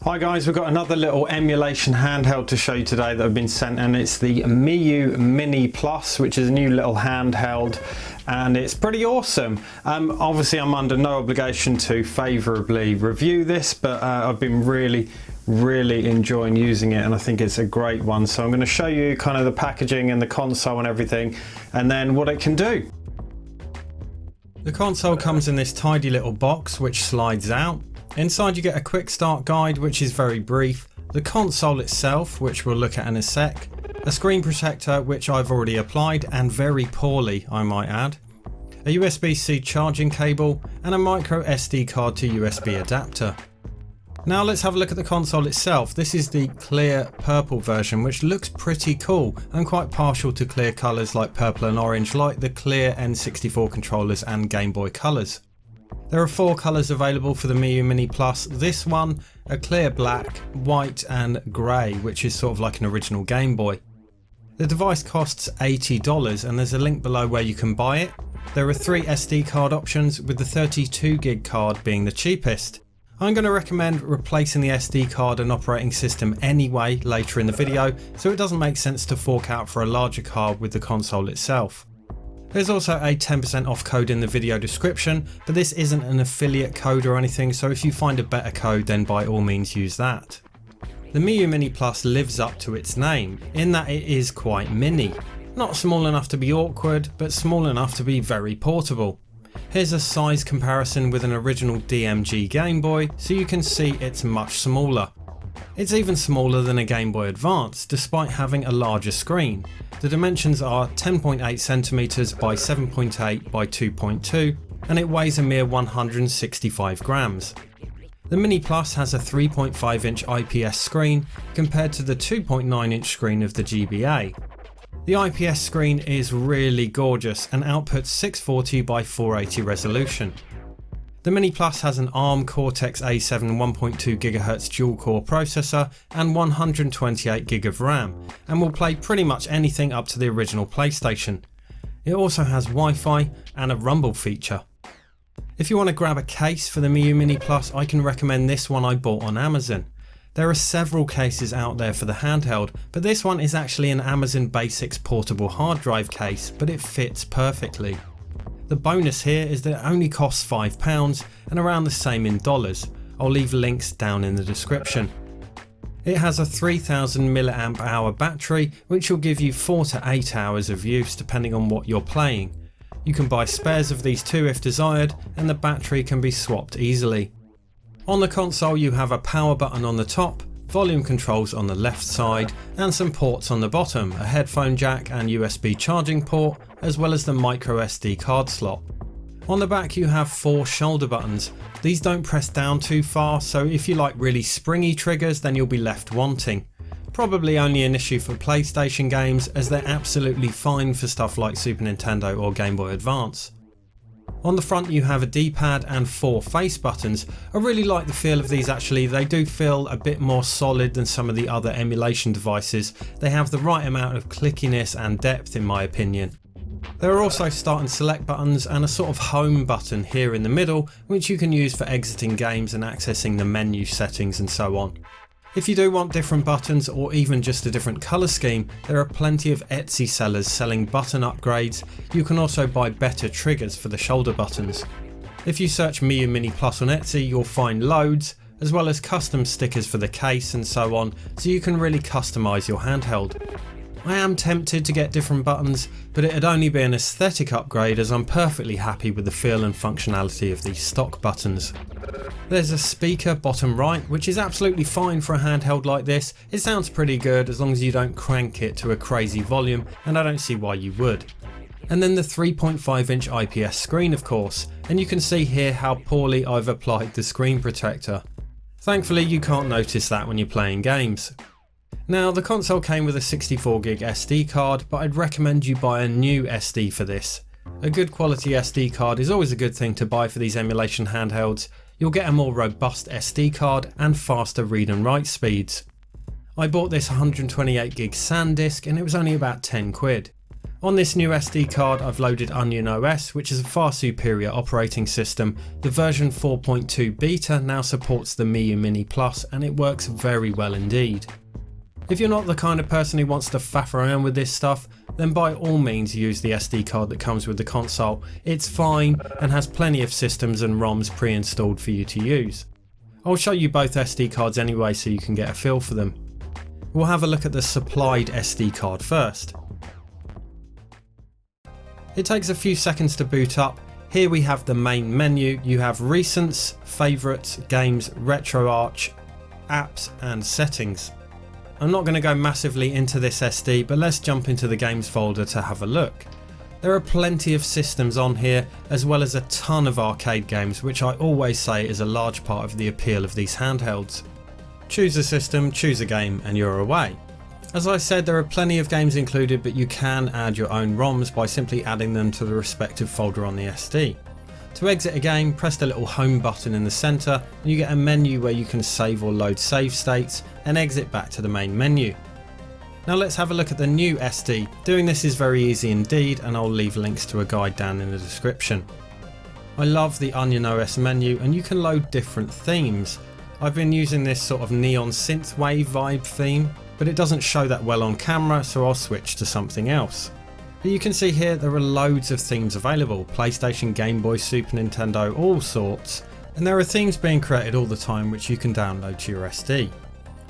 Hi guys, we've got another little emulation handheld to show you today that I've been sent, and it's the Miyoo Mini Plus, which is a new little handheld, and it's pretty awesome. Obviously I'm under no obligation to favourably review this, but I've been really enjoying using it, and I think it's a great one. So I'm going to show you kind of the packaging and the console and everything, and then what it can do. The console comes in this tidy little box which slides out. Inside you get a quick start guide which is very brief, the console itself which we'll look at in a sec, a screen protector which I've already applied and very poorly I might add, a USB-C charging cable and a micro SD card to USB adapter. Now let's have a look at the console itself. This is the clear purple version which looks pretty cool and quite partial to clear colours like purple and orange like the clear N64 controllers and Game Boy colours. There are 4 colours available for the Miyoo Mini Plus. This one, a clear black, white and grey, which is sort of like an original Game Boy. The device costs $80 and there's a link below where you can buy it. There are 3 SD card options, with the 32 gig card being the cheapest. I'm going to recommend replacing the SD card and operating system anyway later in the video, so it doesn't make sense to fork out for a larger card with the console itself. There's also a 10% off code in the video description, but this isn't an affiliate code or anything, so if you find a better code then by all means use that. The Miyoo Mini Plus lives up to its name, in that it is quite mini. Not small enough to be awkward, but small enough to be very portable. Here's a size comparison with an original DMG Game Boy, so you can see it's much smaller. It's even smaller than a Game Boy Advance, despite having a larger screen. The dimensions are 10.8cm by 7.8 by 2.2, and it weighs a mere 165 grams. The Mini Plus has a 3.5 inch IPS screen compared to the 2.9 inch screen of the GBA. The IPS screen is really gorgeous and outputs 640 by 480 resolution. The Mini Plus has an ARM Cortex A7 1.2 GHz dual-core processor and 128GB of RAM, and will play pretty much anything up to the original PlayStation. It also has Wi-Fi and a rumble feature. If you want to grab a case for the Miyoo Mini Plus, I can recommend this one I bought on Amazon. There are several cases out there for the handheld, but this one is actually an Amazon Basics portable hard drive case, but it fits perfectly. The bonus here is that it only costs £5 and around the same in dollars. I'll leave links down in the description. It has a 3000 mAh battery which will give you 4 to 8 hours of use depending on what you're playing. You can buy spares of these too if desired, and the battery can be swapped easily. On the console you have a power button on the top, volume controls on the left side and some ports on the bottom, a headphone jack and USB charging port, as well as the micro SD card slot. On the back you have 4 shoulder buttons. These don't press down too far, so if you like really springy triggers then you'll be left wanting. Probably only an issue for PlayStation games, as they're absolutely fine for stuff like Super Nintendo or Game Boy Advance. On the front you have a D-pad and 4 face buttons. I really like the feel of these actually. They do feel a bit more solid than some of the other emulation devices. They have the right amount of clickiness and depth in my opinion. There are also start and select buttons and a sort of home button here in the middle, which you can use for exiting games and accessing the menu settings and so on. If you do want different buttons or even just a different colour scheme, there are plenty of Etsy sellers selling button upgrades. You can also buy better triggers for the shoulder buttons. If you search Miyoo Mini Plus on Etsy you'll find loads, as well as custom stickers for the case and so on, so you can really customise your handheld. I am tempted to get different buttons, but it'd only be an aesthetic upgrade as I'm perfectly happy with the feel and functionality of these stock buttons. There's a speaker bottom right, which is absolutely fine for a handheld like this. It sounds pretty good as long as you don't crank it to a crazy volume, and I don't see why you would. And then the 3.5 inch IPS screen of course, and you can see here how poorly I've applied the screen protector. Thankfully you can't notice that when you're playing games. Now the console came with a 64GB SD card, but I'd recommend you buy a new SD for this. A good quality SD card is always a good thing to buy for these emulation handhelds. You'll get a more robust SD card and faster read and write speeds. I bought this 128GB SanDisk and it was only about 10 quid. On this new SD card I've loaded Onion OS, which is a far superior operating system. The version 4.2 beta now supports the Miyoo Mini Plus and it works very well indeed. If you're not the kind of person who wants to faff around with this stuff, then by all means use the SD card that comes with the console. It's fine and has plenty of systems and ROMs pre-installed for you to use. I'll show you both SD cards anyway so you can get a feel for them. We'll have a look at the supplied SD card first. It takes a few seconds to boot up. Here we have the main menu. You have Recents, Favourites, Games, RetroArch, Apps and Settings. I'm not going to go massively into this SD, but let's jump into the Games folder to have a look. There are plenty of systems on here, as well as a ton of arcade games, which I always say is a large part of the appeal of these handhelds. Choose a system, choose a game, and you're away. As I said, there are plenty of games included, but you can add your own ROMs by simply adding them to the respective folder on the SD. To exit a game, press the little home button in the centre and you get a menu where you can save or load save states and exit back to the main menu. Now let's have a look at the new SD. Doing this is very easy indeed, and I'll leave links to a guide down in the description. I love the Onion OS menu and you can load different themes. I've been using this sort of neon synthwave vibe theme, but it doesn't show that well on camera, so I'll switch to something else. But you can see here there are loads of themes available: PlayStation, Game Boy, Super Nintendo, all sorts. And there are themes being created all the time which you can download to your SD.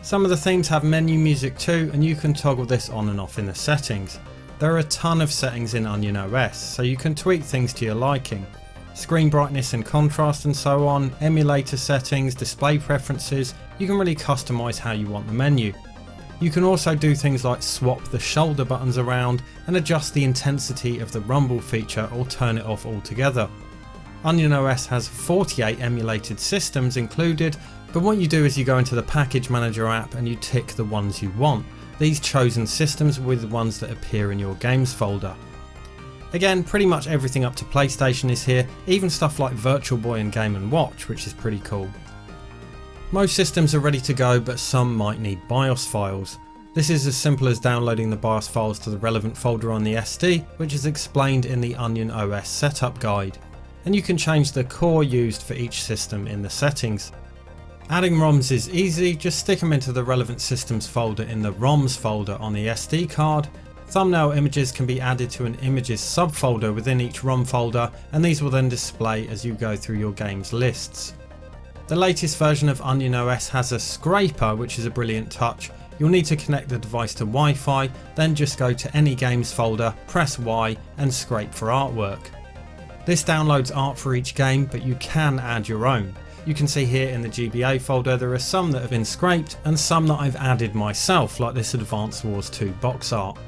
Some of the themes have menu music too, and you can toggle this on and off in the settings. There are a ton of settings in Onion OS, so you can tweak things to your liking. Screen brightness and contrast and so on, emulator settings, display preferences. You can really customise how you want the menu. You can also do things like swap the shoulder buttons around and adjust the intensity of the rumble feature or turn it off altogether. Onion OS has 48 emulated systems included, but what you do is you go into the Package Manager app and you tick the ones you want. These chosen systems will be the ones that appear in your games folder. Again, pretty much everything up to PlayStation is here, even stuff like Virtual Boy and Game & Watch, which is pretty cool. Most systems are ready to go, but some might need BIOS files. This is as simple as downloading the BIOS files to the relevant folder on the SD, which is explained in the Onion OS setup guide. And you can change the core used for each system in the settings. Adding ROMs is easy, just stick them into the relevant systems folder in the ROMs folder on the SD card. Thumbnail images can be added to an images subfolder within each ROM folder, and these will then display as you go through your games lists. The latest version of Onion OS has a scraper, which is a brilliant touch. You'll need to connect the device to Wi-Fi, then just go to any games folder, press Y and scrape for artwork. This downloads art for each game, but you can add your own. You can see here in the GBA folder there are some that have been scraped and some that I've added myself, like this Advance Wars 2 box art.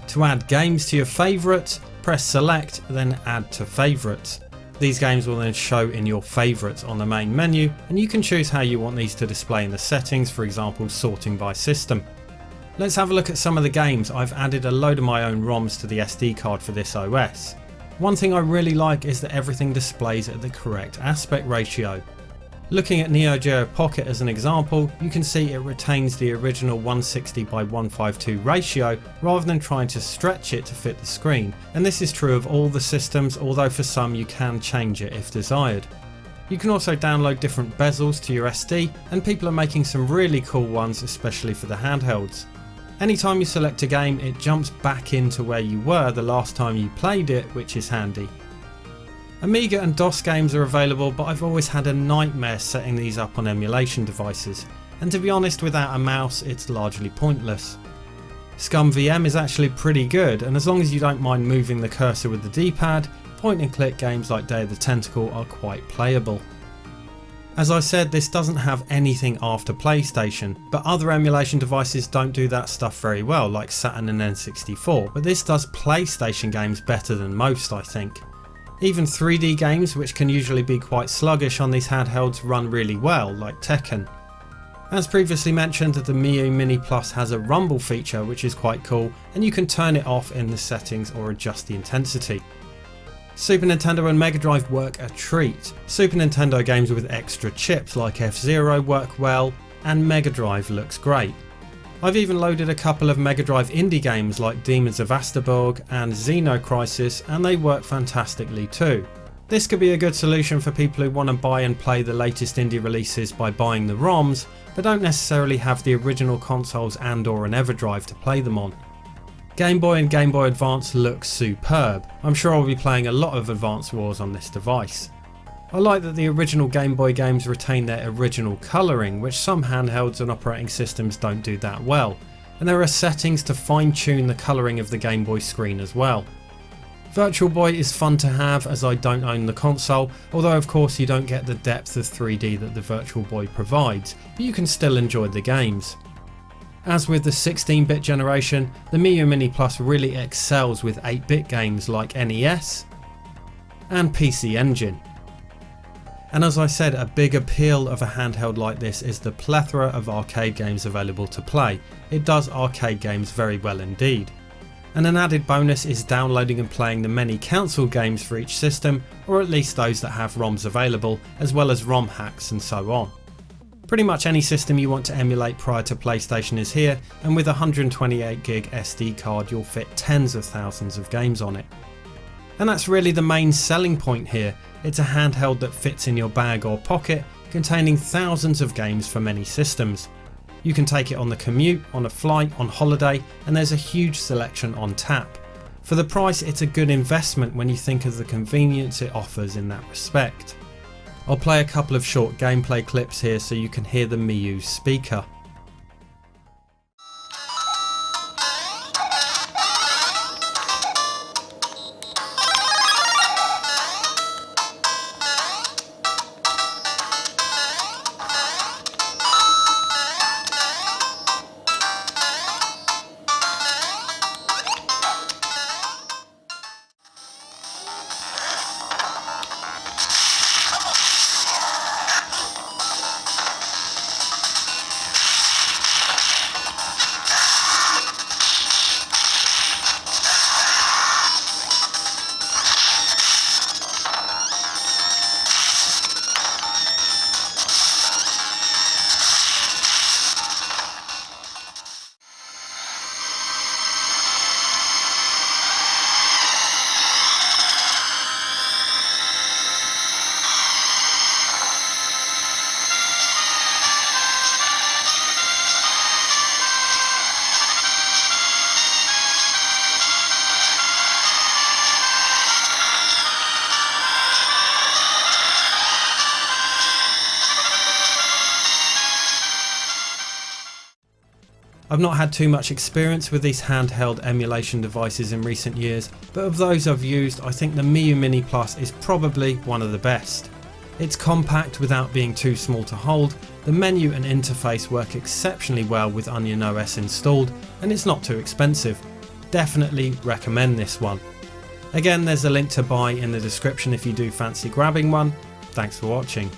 To add games to your favourites, press select, then add to favourites. These games will then show in your favourites on the main menu, and you can choose how you want these to display in the settings, for example sorting by system. Let's have a look at some of the games. I've added a load of my own ROMs to the SD card for this OS. One thing I really like is that everything displays at the correct aspect ratio. Looking at Neo Geo Pocket as an example, you can see it retains the original 160 by 152 ratio rather than trying to stretch it to fit the screen, and this is true of all the systems, although for some you can change it if desired. You can also download different bezels to your SD, and people are making some really cool ones, especially for the handhelds. Anytime you select a game, it jumps back into where you were the last time you played it, which is handy. Amiga and DOS games are available, but I've always had a nightmare setting these up on emulation devices, and to be honest, without a mouse it's largely pointless. ScumVM is actually pretty good, and as long as you don't mind moving the cursor with the D-pad, point and click games like Day of the Tentacle are quite playable. As I said, this doesn't have anything after PlayStation, but other emulation devices don't do that stuff very well, like Saturn and N64, but this does PlayStation games better than most, I think. Even 3D games, which can usually be quite sluggish on these handhelds, run really well, like Tekken. As previously mentioned, the Miyoo Mini Plus has a rumble feature which is quite cool, and you can turn it off in the settings or adjust the intensity. Super Nintendo and Mega Drive work a treat. Super Nintendo games with extra chips like F-Zero work well, and Mega Drive looks great. I've even loaded a couple of Mega Drive indie games like Demons of Asterborg and Xenocrisis, and they work fantastically too. This could be a good solution for people who want to buy and play the latest indie releases by buying the ROMs, but don't necessarily have the original consoles and or an EverDrive to play them on. Game Boy and Game Boy Advance look superb. I'm sure I'll be playing a lot of Advance Wars on this device. I like that the original Game Boy games retain their original colouring, which some handhelds and operating systems don't do that well, and there are settings to fine tune the colouring of the Game Boy screen as well. Virtual Boy is fun to have as I don't own the console, although of course you don't get the depth of 3D that the Virtual Boy provides, but you can still enjoy the games. As with the 16-bit generation, the Miyoo Mini Plus really excels with 8-bit games like NES and PC Engine. And as I said, a big appeal of a handheld like this is the plethora of arcade games available to play. It does arcade games very well indeed. And an added bonus is downloading and playing the many console games for each system, or at least those that have ROMs available, as well as ROM hacks and so on. Pretty much any system you want to emulate prior to PlayStation is here, and with a 128GB SD card you'll fit tens of thousands of games on it. And that's really the main selling point here. It's a handheld that fits in your bag or pocket, containing thousands of games for many systems. You can take it on the commute, on a flight, on holiday, and there's a huge selection on tap. For the price, it's a good investment when you think of the convenience it offers in that respect. I'll play a couple of short gameplay clips here so you can hear the Miyoo speaker. I've not had too much experience with these handheld emulation devices in recent years, but of those I've used, I think the Miyoo Mini Plus is probably one of the best. It's compact without being too small to hold, the menu and interface work exceptionally well with Onion OS installed, and it's not too expensive. Definitely recommend this one. Again, there's a link to buy in the description if you do fancy grabbing one. Thanks for watching.